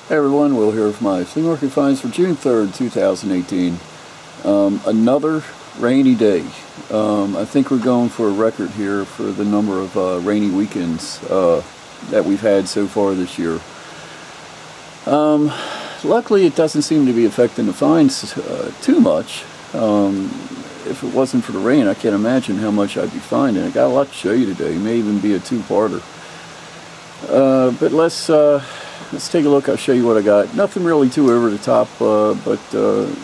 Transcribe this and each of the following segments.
Hey everyone, Will here with my flea market finds for June 3rd, 2018. Another rainy day. I think we're going for a record here for the number of rainy weekends that we've had so far this year. Luckily it doesn't seem to be affecting the finds too much. If it wasn't for the rain, I can't imagine how much I'd be finding. I got a lot to show you today. It may even be a two-parter. But let's take a look. I'll show you what I got. Nothing really too over the top, but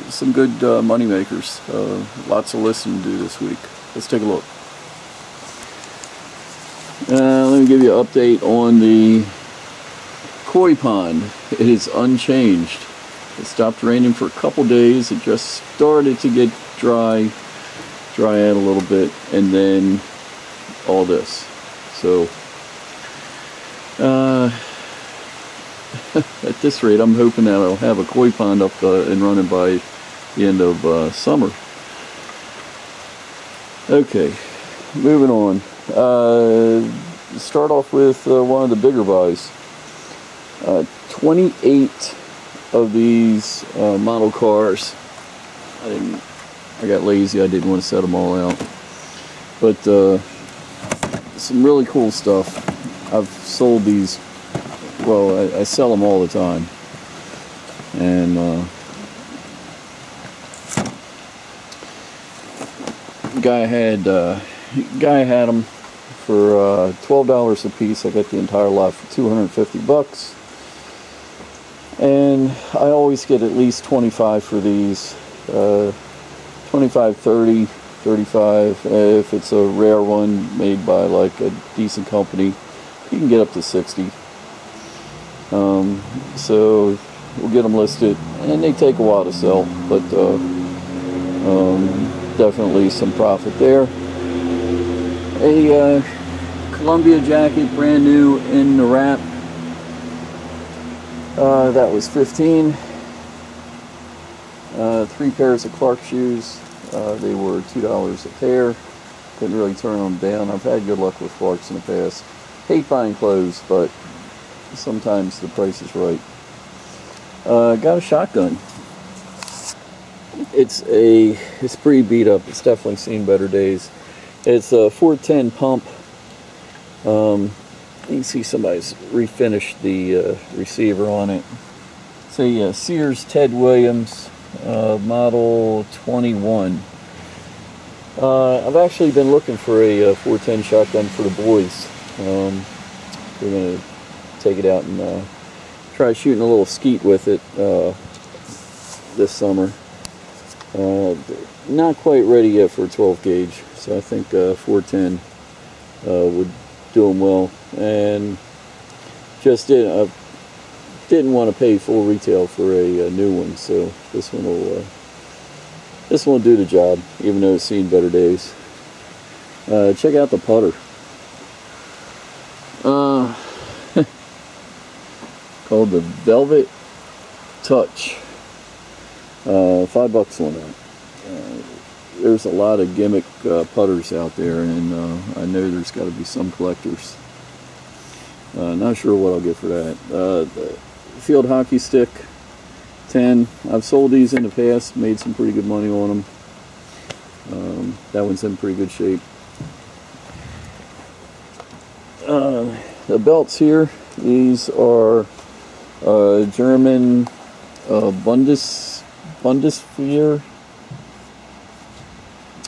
some good money makers. Lots of listening to do this week. Let's take a look. Let me give you an update on the koi pond. It is unchanged. It stopped raining for a couple days. It just started to get dry out a little bit, and then all this. So at this rate, I'm hoping that I'll have a koi pond up and running by the end of summer. Okay, moving on. Start off with one of the bigger buys. 28 of these model cars. I got lazy. I didn't want to set them all out. But some really cool stuff. I've sold these. Well, I sell them all the time, and guy had them for $12 a piece. I got the entire lot for 250 bucks, and I always get at least 25 for these. 25, 30, 35. If it's a rare one made by like a decent company, you can get up to 60. So we'll get them listed, and they take a while to sell, but definitely some profit there. A Columbia jacket, brand new in the wrap. That was 15. 3 pairs of Clark shoes. They were $2 a pair. Couldn't really turn them down. I've had good luck with Clarks in the past. Hate buying clothes, but sometimes the price is right. Got a shotgun. It's pretty beat up. It's definitely seen better days. It's a 410 pump. You can see somebody's refinished the receiver on it. It's a Sears Ted Williams model 21. I've actually been looking for a 410 shotgun for the boys. We're going to take it out and try shooting a little skeet with it this summer. Not quite ready yet for a 12 gauge, so I think 410 would do them well. And just didn't want to pay full retail for a new one, so this one will do the job, even though it's seen better days. Check out the putter. Called the Velvet Touch. $5 on that. There's a lot of gimmick putters out there, and I know there's got to be some collectors. Not sure what I'll get for that. The field hockey stick, 10. I've sold these in the past, made some pretty good money on them. That one's in pretty good shape. The belts here, these are German Bundesliga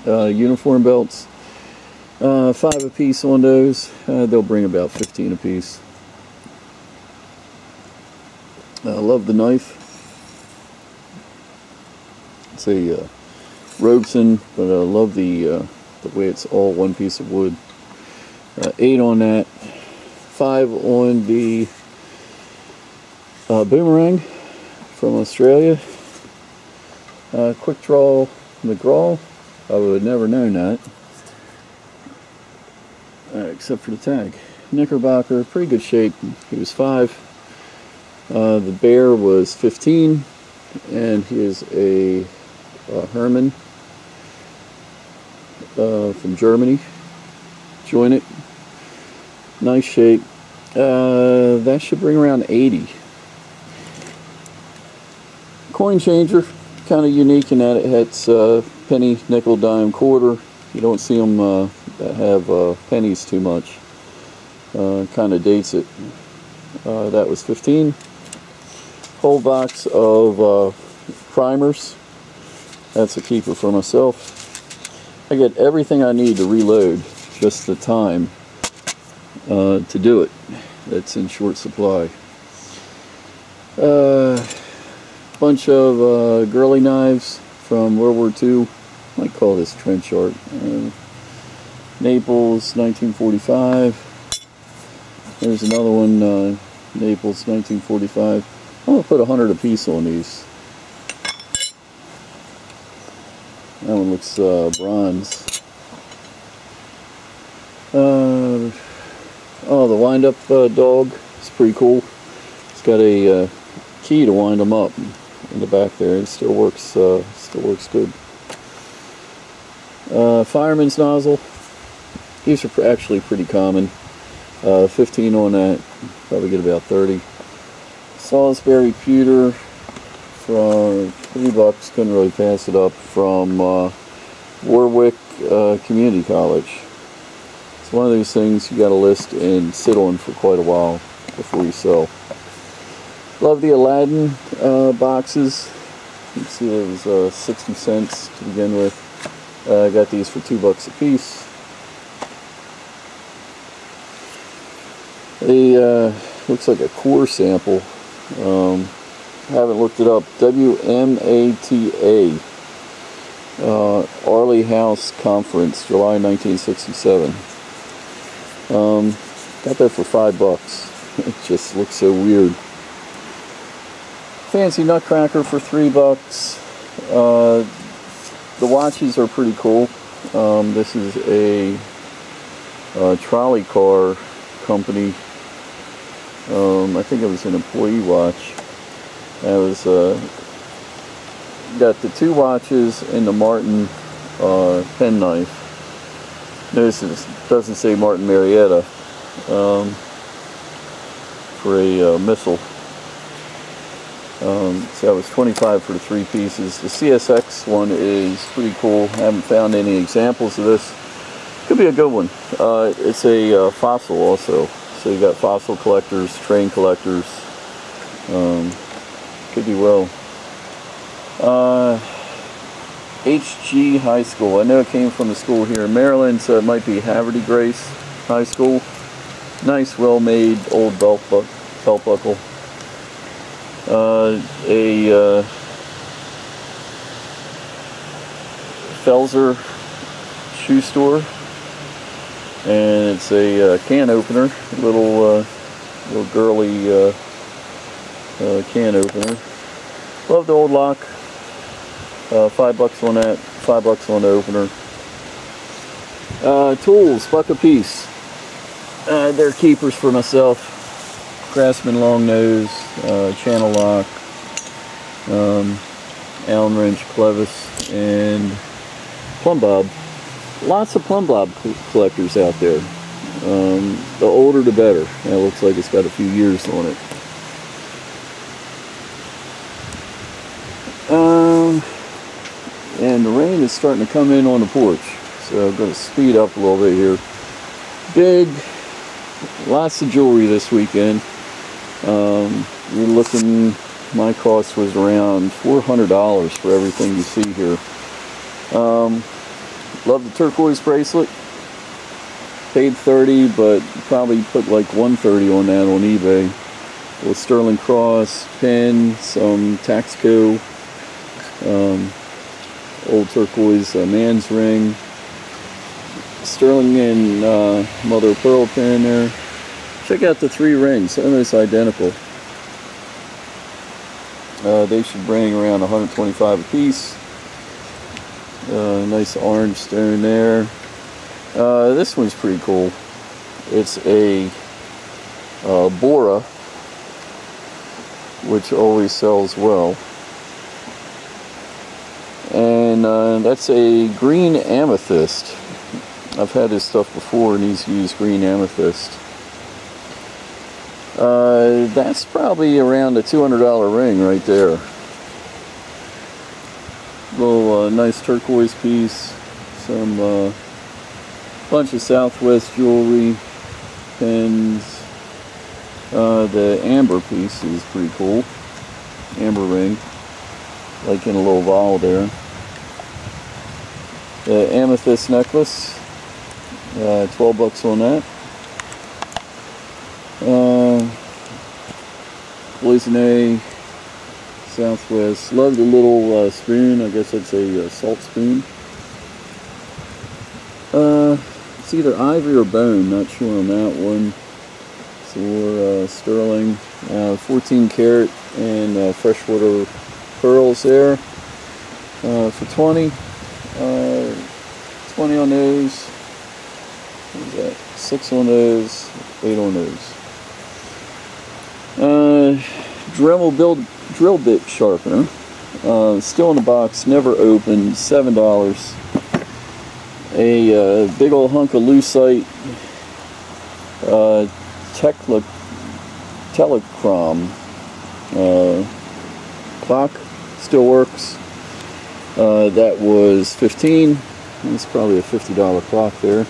uniform belts. 5 a piece on those. They'll bring about 15 a piece. I love the knife. It's a Robeson, but I love the way it's all one piece of wood. 8 on that. 5 on the Boomerang from Australia. Quick Draw McGraw. I would have never known that. Except for the tag. Knickerbocker, pretty good shape. He was 5. The Bear was 15. And here's a Herman from Germany. Joint it. Nice shape. That should bring around 80. Coin changer, kind of unique in that it hits penny, nickel, dime, quarter. You don't see them that have pennies too much. Kind of dates it. That was 15. Whole box of primers. That's a keeper for myself. I get everything I need to reload, just the time to do it. That's in short supply. Bunch of girly knives from World War II. I might call this trench art. Naples, 1945. There's another one, Naples, 1945. I'm going to put 100 apiece on these. That one looks bronze. Oh, the wind-up dog. It's pretty cool. It's got a key to wind them up in the back there. It still works good. Fireman's nozzle. These are actually pretty common. 15 on that. Probably get about 30. Salisbury pewter for $3. Couldn't really pass it up, from Warwick Community College. It's one of those things you got to list and sit on for quite a while before you sell. Love the Aladdin boxes. You can see it was 60 cents to begin with. I got these for $2 a piece. They looks like a core sample. I haven't looked it up. WMATA Arley House Conference, July 1967. Got that for $5. It just looks so weird. Fancy Nutcracker for $3. The watches are pretty cool. This is a trolley car company. I think it was an employee watch. That was got the 2 watches and the Martin penknife. Notice it doesn't say Martin Marietta for a missile. So that was $25 for the 3 pieces. The CSX one is pretty cool. I haven't found any examples of this. Could be a good one. It's a fossil also. So you got fossil collectors, train collectors. Could be well. HG High School. I know it came from a school here in Maryland, so it might be Haverty Grace High School. Nice, well-made old belt buckle. A Felser shoe store, and it's a can opener, little girly can opener. Love the old lock. $5 on that, $5 on the opener. Tools, $1 a piece. They're keepers for myself. Craftsman long nose, channel lock, Allen wrench, clevis, and plumb bob. Lots of plumb bob collectors out there. The older the better. It looks like it's got a few years on it. And the rain is starting to come in on the porch, so I'm going to speed up a little bit here. Lots of jewelry this weekend. You're looking, my cost was around $400 for everything you see here. Love the turquoise bracelet. Paid $30, but probably put like $130 on that on eBay. With sterling cross, pin, some Taxco, old turquoise man's ring, sterling and mother of pearl pin there. Check out the 3 rings, almost identical. They should bring around $125 a piece. Nice orange stone there. This one's pretty cool. It's a Bora, which always sells well. And that's a green amethyst. I've had this stuff before, and he's used green amethyst. That's probably around a $200 ring right there. Little nice turquoise piece. Some bunch of Southwest jewelry, pins. The amber piece is pretty cool. Amber ring, like in a little vial there. The amethyst necklace, 12 bucks on that. Poison A, Southwest. Love the little spoon. I guess it's a salt spoon. It's either ivory or bone. Not sure on that one. For sterling, 14 karat and freshwater pearls there for 20. 20 on those. What is that? 6 on those, 8 on those. Dremel drill bit sharpener. Still in the box, never opened. $7. A big old hunk of lucite. Telecrom clock, still works. That was 15. It's probably a $50 clock there.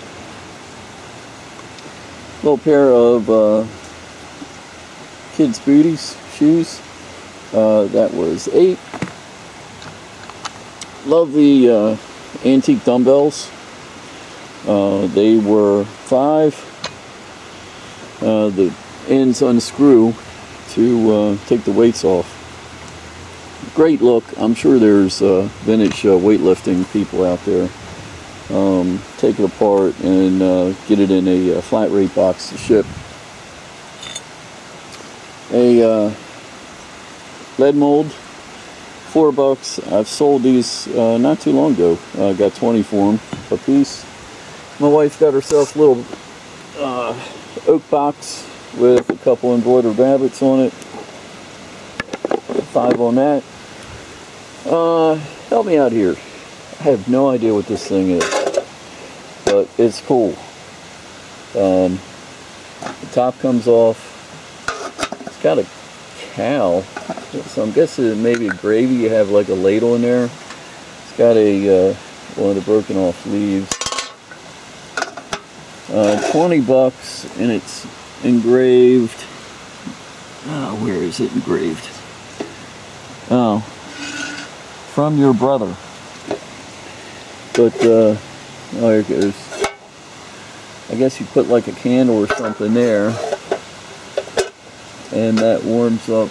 Little pair of kids' booties, shoes. That was 8. Love the antique dumbbells. They were 5. The ends unscrew to take the weights off. Great look. I'm sure there's vintage weightlifting people out there. Take it apart and get it in a flat rate box to ship. A lead mold, $4. I've sold these not too long ago. I got 20 for them a piece. My wife got herself a little oak box with a couple embroidered rabbits on it. 5 on that. Help me out here. I have no idea what this thing is, but it's cool. The top comes off. It's got a cow, so I'm guessing maybe a gravy. You have like a ladle in there. It's got a one of the broken off leaves. 20 bucks, and it's engraved. Where is it engraved? Oh, from your brother. But oh, here it goes. I guess you put like a candle or something there, and that warms up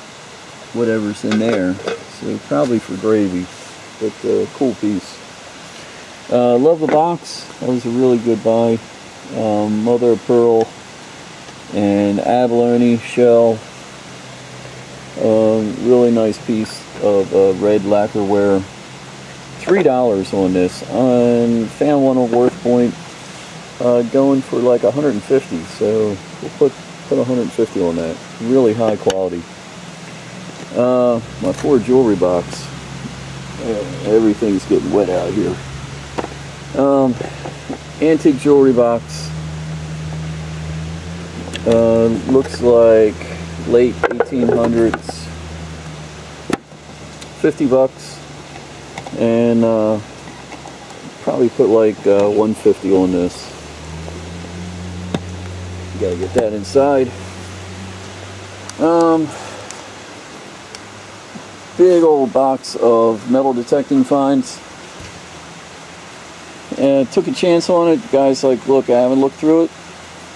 whatever's in there. So probably for gravy, but cool piece. Love the box. That was a really good buy. Mother of pearl and abalone shell. Really nice piece of red lacquerware. $3 on this. Found one on Worth Point, going for like 150. So we'll put 150 on that. Really high quality. My Ford jewelry box. Everything's getting wet out here. Antique jewelry box. Looks like late 1800s. 50 bucks. And probably put like 150 on this. Gotta get that inside. Big old box of metal detecting finds. And took a chance on it. Guy's like, look, I haven't looked through it.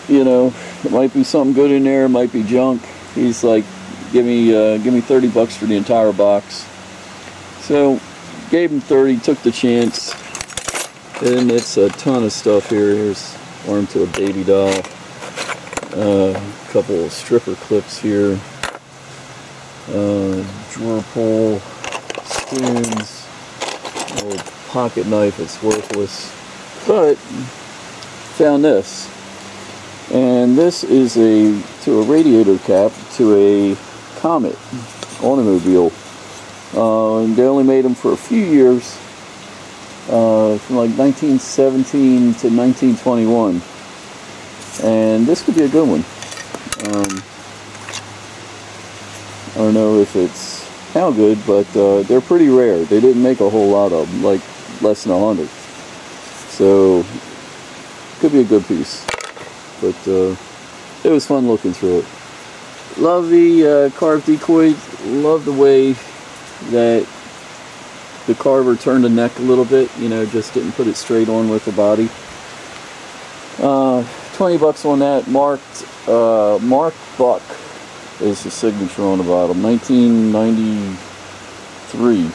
You know, it might be something good in there, it might be junk. He's like, give me 30 bucks for the entire box. So gave him 30, took the chance. And it's a ton of stuff here. Here's arm to a baby doll. A couple of stripper clips here. Drawer pull, spoons, a little pocket knife. It's worthless, but found this, and this is to a radiator cap to a Comet automobile. And they only made them for a few years, from like 1917 to 1921, and this could be a good one. I don't know if it's how good, but they're pretty rare. They didn't make a whole lot of them, like less than 100. So could be a good piece, but it was fun looking through it. Love the carved decoy. Love the way that the carver turned the neck a little bit, you know, just didn't put it straight on with the body. 20 bucks on that. Marked Mark Buck is the signature on the bottom. 1993.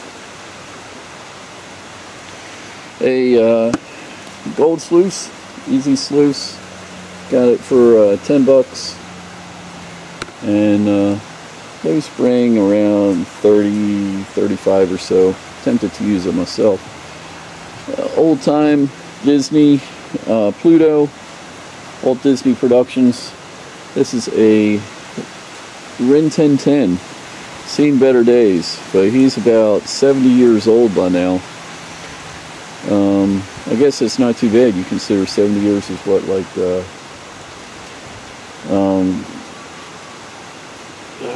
A gold sluice, easy sluice. Got it for 10 bucks. And maybe spraying around 30, 35 or so. Tempted to use it myself. Old time Disney Pluto, Walt Disney Productions. This is a Rin 1010. Seen better days, but he's about 70 years old by now. I guess it's not too bad. You consider 70 years is what, like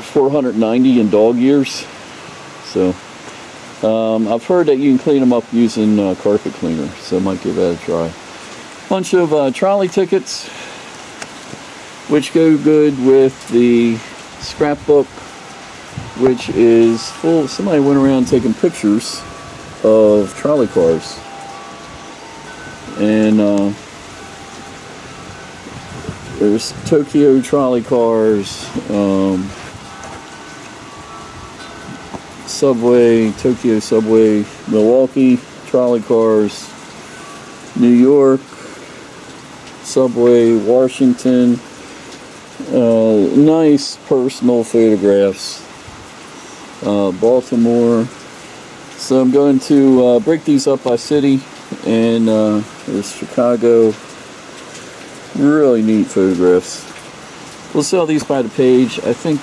490 in dog years. So I've heard that you can clean them up using carpet cleaner, so I might give that a try. Bunch of trolley tickets, which go good with the scrapbook, which is full. Somebody went around taking pictures of trolley cars, and there's Tokyo trolley cars, Subway, Tokyo Subway, Milwaukee trolley cars, New York Subway, Washington. Nice personal photographs. Baltimore. So I'm going to break these up by city, and there's Chicago. Really neat photographs. We'll sell these by the page. I think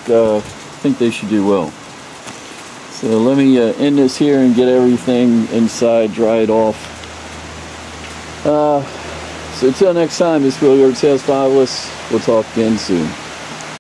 they should do well. So let me end this here and get everything inside, dry it off. So until next time, this is Will Your Sales Fabulous. We'll talk again soon.